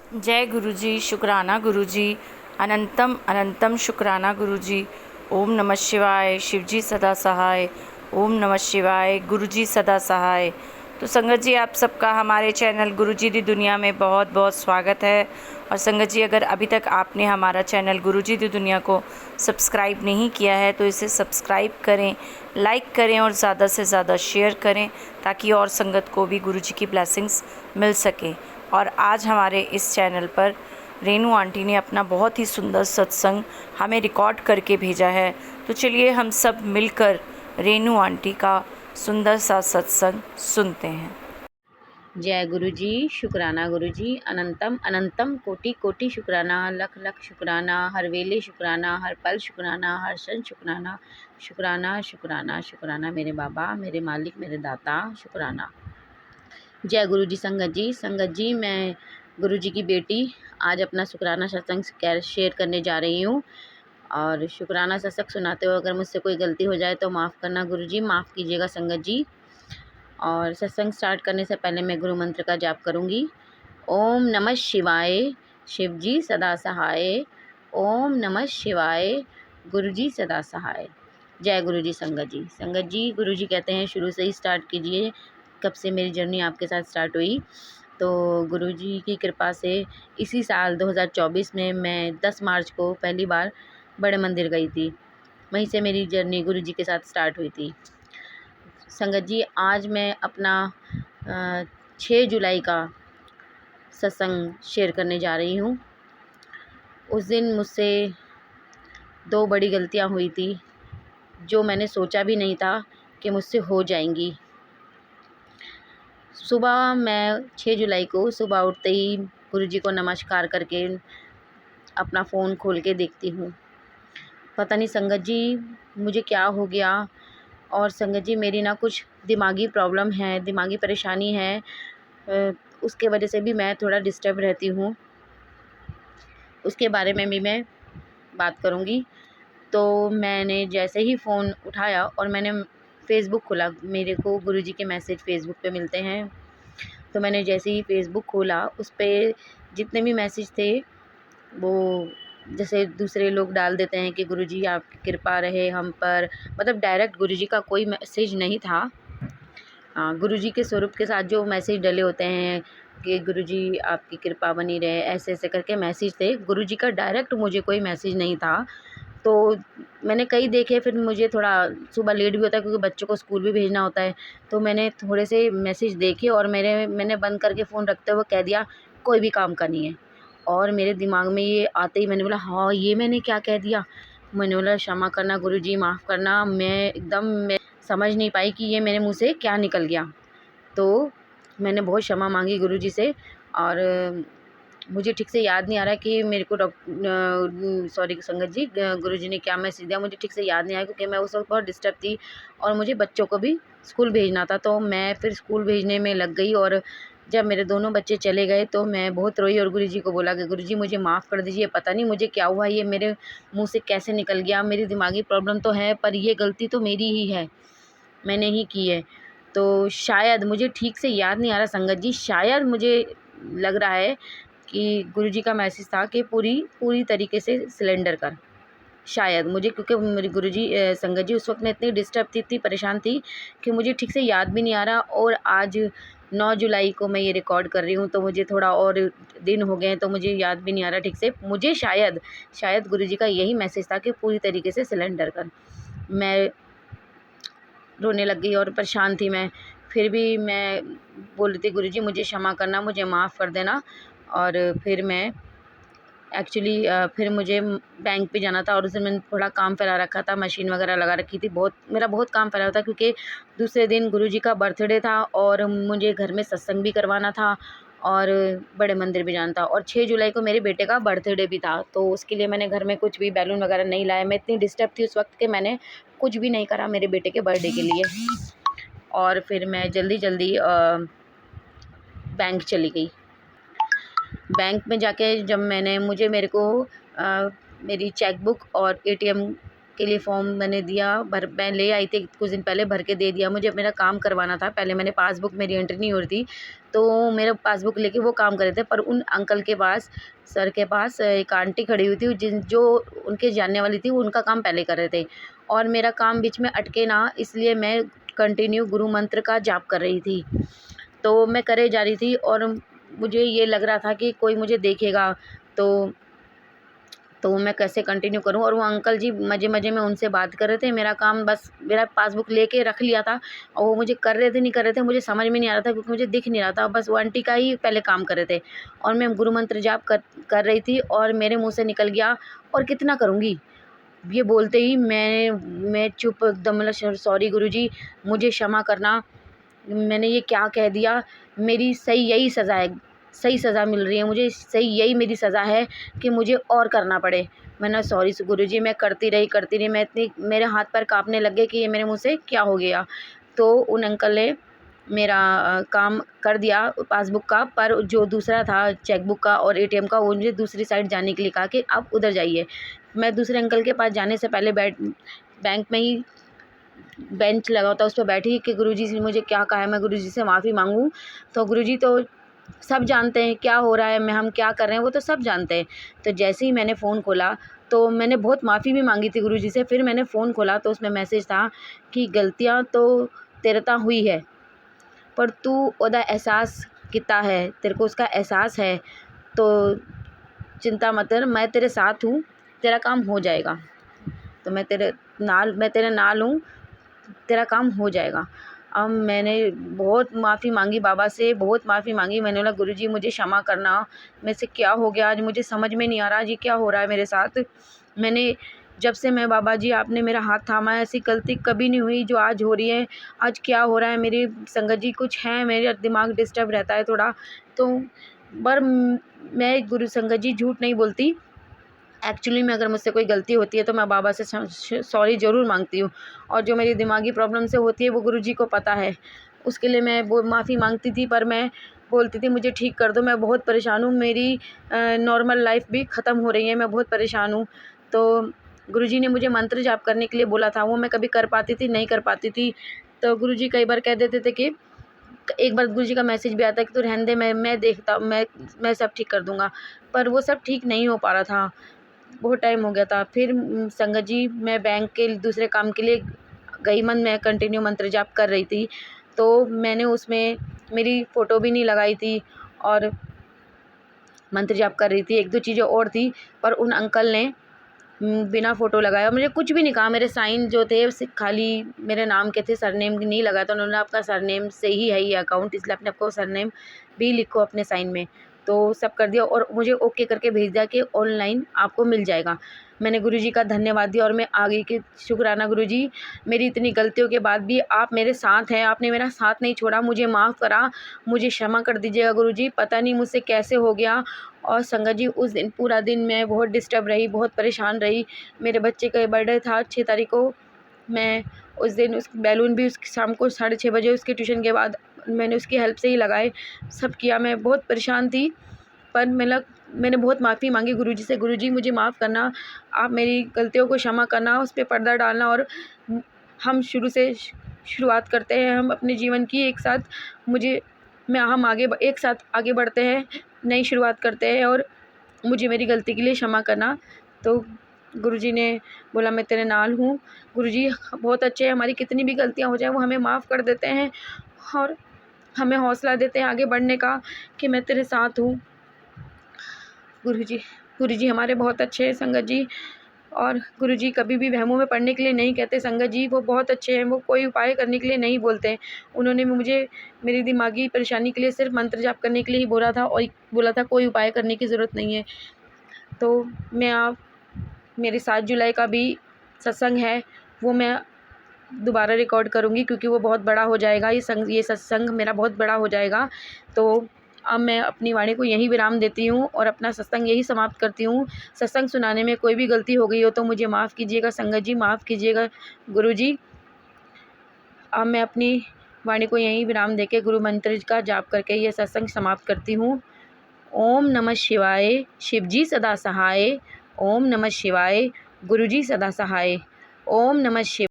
जय गुरुजी, शुक्राना गुरुजी, अनंतम अनंतम शुक्राना गुरुजी। ओम नमः शिवाय, शिवजी सदा सहाय। ओम नमः शिवाय, गुरुजी सदा सहाय। तो संगत जी, आप सबका हमारे चैनल गुरुजी दी दुनिया में बहुत बहुत स्वागत है। और संगत जी, अगर अभी तक आपने हमारा चैनल गुरुजी दी दुनिया को सब्सक्राइब नहीं किया है तो इसे सब्सक्राइब करें, लाइक करें और ज़्यादा से ज़्यादा शेयर करें, ताकि और संगत को भी गुरुजी की ब्लेसिंग्स मिल सके। और आज हमारे इस चैनल पर रेनू आंटी ने अपना बहुत ही सुंदर सत्संग हमें रिकॉर्ड करके भेजा है। तो चलिए हम सब मिलकर रेनू आंटी का सुंदर सा सत्संग सुनते हैं। जय गुरुजी, शुक्राना गुरुजी, अनंतम अनंतम कोटि कोटि शुक्राना, लख लख शुक्राना, हर वेले शुक्राना, हर पल शुक्राना, हर क्षण शुक्राना, शुक्राना शुक्राना शुक्राना मेरे बाबा, मेरे मालिक, मेरे दाता, शुक्राना। जय गुरुजी। संगत जी, मैं गुरुजी की बेटी आज अपना शुक्राना सत्संग शेयर करने जा रही हूँ। और शुक्राना सत्संग सुनाते हुए अगर मुझसे कोई गलती हो जाए तो माफ़ करना गुरुजी, माफ़ कीजिएगा संगत जी। और सत्संग स्टार्ट करने से पहले मैं गुरु मंत्र का जाप करूंगी। ओम नमः शिवाय, शिवजी सदा सहाय। ओम नमः शिवाय, गुरुजी सदा सहाय। जय गुरुजी। संगत जी, गुरुजी कहते हैं शुरू से ही स्टार्ट कीजिए। कब से मेरी जर्नी आपके साथ स्टार्ट हुई, तो गुरुजी की कृपा से इसी साल 2024 में मैं 10 मार्च को पहली बार बड़े मंदिर गई थी। वहीं से मेरी जर्नी गुरुजी के साथ स्टार्ट हुई थी। संगत जी, आज मैं अपना 6 जुलाई का सत्संग शेयर करने जा रही हूँ। उस दिन मुझसे 2 बड़ी गलतियाँ हुई थी, जो मैंने सोचा भी नहीं था कि मुझसे हो जाएंगी। सुबह मैं 6 जुलाई को सुबह उठते ही गुरुजी को नमस्कार करके अपना फ़ोन खोल के देखती हूँ। पता नहीं संगत जी मुझे क्या हो गया। और संगत जी, मेरी ना कुछ दिमागी प्रॉब्लम है, दिमागी परेशानी है। उसके वजह से भी मैं थोड़ा डिस्टर्ब रहती हूँ। उसके बारे में भी मैं बात करूँगी। तो मैंने जैसे ही फ़ोन उठाया और मैंने फ़ेसबुक खोला, मेरे को गुरुजी के मैसेज फ़ेसबुक पे मिलते हैं। तो मैंने जैसे ही फ़ेसबुक खोला, उस पे जितने भी मैसेज थे वो जैसे दूसरे लोग डाल देते हैं कि गुरुजी आपकी कृपा रहे हम पर, मतलब डायरेक्ट गुरुजी का कोई मैसेज नहीं था। हाँ, गुरुजी के स्वरूप के साथ जो मैसेज डले होते हैं कि गुरुजी आपकी कृपा बनी रहे, ऐसे ऐसे करके मैसेज थे। गुरुजी का डायरेक्ट मुझे कोई मैसेज नहीं था। तो मैंने कई देखे, फिर मुझे थोड़ा सुबह लेट भी होता है क्योंकि बच्चों को स्कूल भी भेजना होता है। तो मैंने थोड़े से मैसेज देखे और मैंने बंद करके फ़ोन रखते हुए कह दिया कोई भी काम का नहीं है। और मेरे दिमाग में ये आते ही मैंने बोला हाँ, ये मैंने क्या कह दिया। मैंने बोला क्षमा करना गुरुजी, माफ़ करना। मैं समझ नहीं पाई कि ये मेरे मुँह से क्या निकल गया। तो मैंने बहुत क्षमा मांगी गुरुजी से। और मुझे ठीक से याद नहीं आ रहा है कि मेरे को सॉरी संगत जी, गुरुजी ने क्या मैसेज दिया मुझे ठीक से याद नहीं आया, क्योंकि मैं उस वक्त बहुत डिस्टर्ब थी और मुझे बच्चों को भी स्कूल भेजना था। तो मैं फिर स्कूल भेजने में लग गई। और जब मेरे दोनों बच्चे चले गए तो मैं बहुत रोई और गुरुजी को बोला कि गुरुजी मुझे माफ़ कर दीजिए, पता नहीं मुझे क्या हुआ, ये मेरे मुँह से कैसे निकल गया। मेरी दिमागी प्रॉब्लम तो है पर ये गलती तो मेरी ही है, मैंने ही की है। तो शायद मुझे ठीक से याद नहीं आ रहा संगत जी, शायद मुझे लग रहा है कि गुरुजी का मैसेज था कि पूरी तरीके से सिलेंडर कर। शायद मुझे, क्योंकि मेरी गुरुजी संगत जी उस वक्त मैं इतनी डिस्टर्ब थी, इतनी परेशान थी कि मुझे ठीक से याद भी नहीं आ रहा। और आज 9 जुलाई को मैं ये रिकॉर्ड कर रही हूँ, तो मुझे थोड़ा और दिन हो गए हैं, तो मुझे याद भी नहीं आ रहा ठीक से। मुझे शायद गुरुजी का यही मैसेज था कि पूरी तरीके से सिलेंडर कर। मैं रोने लग गई और परेशान थी मैं। फिर भी मैं बोल रही थी गुरुजी मुझे क्षमा करना, मुझे माफ़ कर देना। और फिर मैं एक्चुअली फिर मुझे बैंक पे जाना था और उस दिन मैंने थोड़ा काम फैला रखा था, मशीन वगैरह लगा रखी थी। मेरा बहुत काम फैला हुआ था क्योंकि दूसरे दिन गुरुजी का बर्थडे था और मुझे घर में सत्संग भी करवाना था और बड़े मंदिर भी जाना था। और 6 जुलाई को मेरे बेटे का बर्थडे भी था, तो उसके लिए मैंने घर में कुछ भी बैलून वगैरह नहीं लाया। मैं इतनी डिस्टर्ब थी उस वक्त कि मैंने कुछ भी नहीं करा मेरे बेटे के बर्थडे के लिए। और फिर मैं जल्दी बैंक चली गई। बैंक में जाके जब मेरे को मेरी चेकबुक और एटीएम के लिए फॉर्म मैंने दिया, मैं ले आई थी कुछ दिन पहले, भर के दे दिया। मुझे मेरा काम करवाना था, पहले मैंने पासबुक मेरी एंट्री नहीं हो रही थी, तो मेरा पासबुक लेके वो काम कर रहे थे। पर उन अंकल के पास, सर के पास एक आंटी खड़ी हुई थी जो उनके जानने वाली थी, वो उनका काम पहले कर रहे थे और मेरा काम बीच में अटके ना, इसलिए मैं कंटिन्यू गुरु मंत्र का जाप कर रही थी। तो मैं करे जा रही थी और मुझे ये लग रहा था कि कोई मुझे देखेगा, तो मैं कैसे कंटिन्यू करूं। और वो अंकल जी मज़े मज़े में उनसे बात कर रहे थे। मेरा काम बस, मेरा पासबुक लेके रख लिया था और वो मुझे कर रहे थे नहीं कर रहे थे मुझे समझ में नहीं आ रहा था, क्योंकि मुझे दिख नहीं रहा था। बस वो आंटी का ही पहले काम कर रहे थे और मैं गुरु मंत्र जाप कर रही थी और मेरे मुँह से निकल गया, और कितना करूँगी। ये बोलते ही मैं चुप एकदम, मतलब सॉरी गुरुजी, मुझे क्षमा करना, मैंने ये क्या कह दिया, मेरी सही यही सज़ा है, सही सज़ा मिल रही है मुझे, सही यही मेरी सज़ा है कि मुझे और करना पड़े। मैंने सॉरी गुरुजी, मैं करती रही, मैं इतनी, मेरे हाथ पैर काँपने लग गए कि ये मेरे मुँह से क्या हो गया। तो उन अंकल ने मेरा काम कर दिया पासबुक का, पर जो दूसरा था चेकबुक का और एटीएम का, वो मुझे दूसरी साइड जाने के लिए कहा कि आप उधर जाइए। मैं दूसरे अंकल के पास जाने से पहले बैंक में ही बेंच लगा होता, उस पर बैठी कि गुरुजी से मुझे क्या कहा है, मैं गुरुजी से माफ़ी मांगूं। तो गुरुजी तो सब जानते हैं क्या हो रहा है, हम क्या कर रहे हैं, वो तो सब जानते हैं। तो जैसे ही मैंने फ़ोन खोला तो मैंने बहुत माफ़ी भी मांगी थी गुरुजी से। फिर मैंने फ़ोन खोला तो उसमें मैसेज था कि गलतियाँ तो तेरे ता हुई है, पर तू ओदा एहसास किता है, तेरे को उसका एहसास है, तो चिंता मत कर, मैं तेरे साथ हूँ, तेरा काम हो जाएगा। तो मैं तेरे नाल हूँ, तेरा काम हो जाएगा। अब मैंने बहुत माफ़ी मांगी बाबा से, बहुत माफ़ी मांगी। मैंने बोला गुरुजी मुझे क्षमा करना, मेरे से क्या हो गया आज, मुझे समझ में नहीं आ रहा, ये क्या हो रहा है मेरे साथ। मैंने जब से मैं, बाबा जी आपने मेरा हाथ थामा है, ऐसी गलती कभी नहीं हुई जो आज हो रही है। आज क्या हो रहा है, मेरी संगत जी कुछ है, मेरा दिमाग डिस्टर्ब रहता है थोड़ा। तो पर मैं गुरु संगत जी झूठ नहीं बोलती, एक्चुअली में अगर मुझसे कोई गलती होती है तो मैं बाबा से सॉरी ज़रूर मांगती हूँ, और जो मेरी दिमागी प्रॉब्लम से होती है वो गुरुजी को पता है। उसके लिए मैं वो माफ़ी मांगती थी, पर मैं बोलती थी मुझे ठीक कर दो, मैं बहुत परेशान हूँ, मेरी नॉर्मल लाइफ भी ख़त्म हो रही है, मैं बहुत परेशान हूँ। तो गुरुजी ने मुझे मंत्र जाप करने के लिए बोला था, वो मैं कभी कर पाती थी, नहीं कर पाती थी। तो गुरुजी कई बार कह देते थे कि, एक बार गुरुजी का मैसेज भी आता है कि तू रहने दे, मैं देखता, मैं सब ठीक कर दूँगा। पर वो सब ठीक नहीं हो पा रहा था, बहुत टाइम हो गया था। फिर संगत जी मैं बैंक के दूसरे काम के लिए गई, मैं कंटिन्यू मंत्र जाप कर रही थी, तो मैंने उसमें मेरी फ़ोटो भी नहीं लगाई थी और मंत्र जाप कर रही थी, एक दो चीज़ें और थी, पर उन अंकल ने बिना फ़ोटो लगाया मुझे कुछ भी नहीं कहा। मेरे साइन जो थे खाली मेरे नाम के थे, सरनेम नहीं लगा था। उन्होंने आपका सरनेम से ही है ये अकाउंट, इसलिए अपने आपको सरनेम भी लिखो अपने साइन में। तो सब कर दिया और मुझे ओके करके भेज दिया कि ऑनलाइन आपको मिल जाएगा। मैंने गुरुजी का धन्यवाद दिया और मैं आगे के शुक्राना गुरुजी, मेरी इतनी गलतियों के बाद भी आप मेरे साथ हैं, आपने मेरा साथ नहीं छोड़ा, मुझे माफ़ करा, मुझे क्षमा कर दीजिएगा गुरुजी, पता नहीं मुझसे कैसे हो गया। और संगत जी उस दिन पूरा दिन मैं बहुत डिस्टर्ब रही, बहुत परेशान रही। मेरे बच्चे का बर्थडे था 6 तारीख को, मैं उस दिन उस बैलून भी उसकी शाम को 6:30 बजे उसके ट्यूशन के बाद मैंने उसकी हेल्प से ही लगाए, सब किया। मैं बहुत परेशान थी, पर मैंने बहुत माफ़ी मांगी गुरुजी से, गुरुजी मुझे माफ़ करना, आप मेरी गलतियों को क्षमा करना, उस पर पर्दा डालना, और हम शुरू से शुरुआत करते हैं, हम अपने जीवन की एक साथ, हम एक साथ आगे बढ़ते हैं, नई शुरुआत करते हैं, और मुझे मेरी गलती के लिए क्षमा करना। तो गुरुजी ने बोला मैं तेरे नाल हूँ। गुरुजी बहुत अच्छे हैं, हमारी कितनी भी गलतियाँ हो जाए वो हमें माफ़ कर देते हैं और हमें हौसला देते हैं आगे बढ़ने का कि मैं तेरे साथ हूँ। गुरुजी हमारे बहुत अच्छे हैं संगत जी, और गुरुजी कभी भी वहमों में पड़ने के लिए नहीं कहते संगत जी, वो बहुत अच्छे हैं, वो कोई उपाय करने के लिए नहीं बोलते हैं। उन्होंने मुझे मेरी दिमागी परेशानी के लिए सिर्फ मंत्र जाप करने के लिए ही बोला था, और बोला था कोई उपाय करने की ज़रूरत नहीं है। तो मेरे 7 जुलाई का भी सत्संग है, वो मैं दोबारा रिकॉर्ड करूँगी क्योंकि वो बहुत बड़ा हो जाएगा, ये सत्संग मेरा बहुत बड़ा हो जाएगा। तो अब मैं अपनी वाणी को यहीं विराम देती हूँ और अपना सत्संग यहीं समाप्त करती हूँ। सत्संग सुनाने में कोई भी गलती हो गई हो तो मुझे माफ़ कीजिएगा संगत जी, माफ़ कीजिएगा गुरुजी। अब मैं अपनी वाणी को यहीं विराम देके गुरु मंत्र का जाप करके ये सत्संग समाप्त करती हूँ। ओम नमः शिवाय, शिवजी सदा सहाय। ओम नमः शिवाय, गुरुजी सदा सहाय। ओम नमः शिवाय।